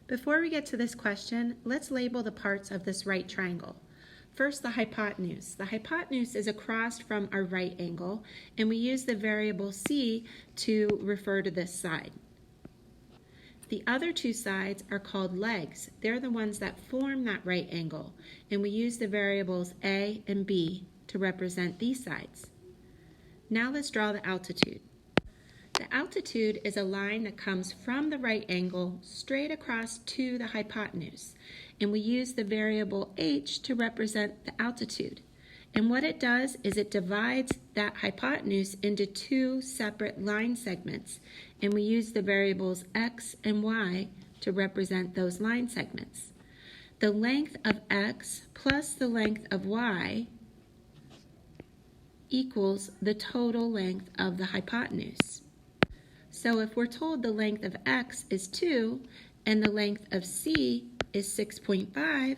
Before we get to this question, let's label the parts of this right triangle. First, the hypotenuse. The hypotenuse is across from our right angle, and we use the variable c to refer to this side. The other two sides are called legs. They're the ones that form that right angle, and we use the variables a and b to represent these sides. Now let's draw the altitude. The altitude is a line that comes from the right angle straight across to the hypotenuse, and we use the variable h to represent the altitude. And what it does is it divides that hypotenuse into two separate line segments, and we use the variables x and y to represent those line segments. The length of x plus the length of y equals the total length of the hypotenuse. So if we're told the length of x is 2 and the length of c is 6.5,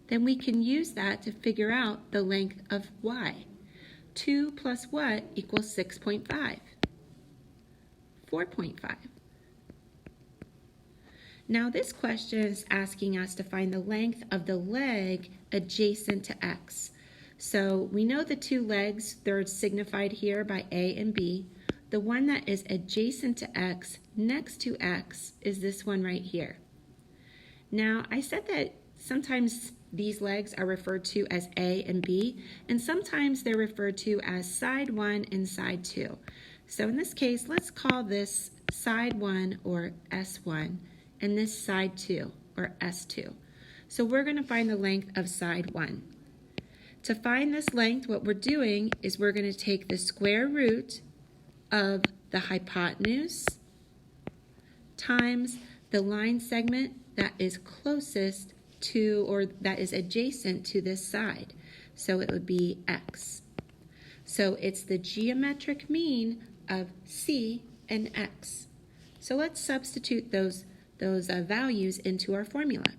then we can use that to figure out the length of y. 2 plus what equals 6.5? 4.5. Now this question is asking us to find the length of the leg adjacent to x. So we know the two legs, they're signified here by a and b. The one that is adjacent to x, next to x, is this one right here. Now, I said that sometimes these legs are referred to as A and B, and sometimes they're referred to as side 1 and side 2. So in this case, let's call this side 1 or S1, and this side 2 or S2. So we're going to find the length of side 1. To find this length, what we're doing is we're going to take the square root of the hypotenuse times the line segment that is closest to, or that is adjacent to this side. So it would be x. So it's the geometric mean of c and x. So let's substitute those values into our formula.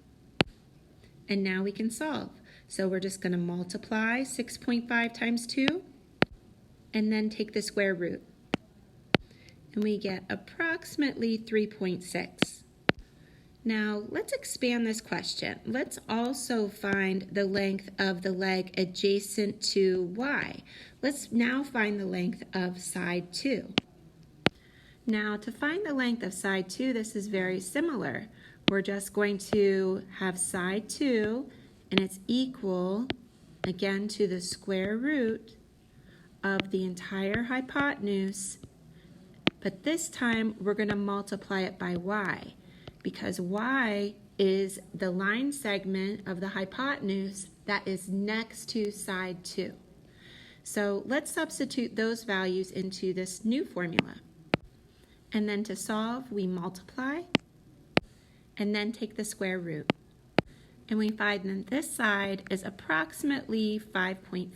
And now we can solve. So we're just going to multiply 6.5 times 2 and then take the square root. And we get approximately 3.6. Now, let's expand this question. Let's also find the length of the leg adjacent to y. Let's now find the length of side 2. Now, to find the length of side 2, this is very similar. We're just going to have side 2, and it's equal, again, to the square root of the entire hypotenuse. But this time, we're going to multiply it by y, because y is the line segment of the hypotenuse that is next to side 2. So let's substitute those values into this new formula. And then to solve, we multiply, and then take the square root. And we find that this side is approximately 5.4.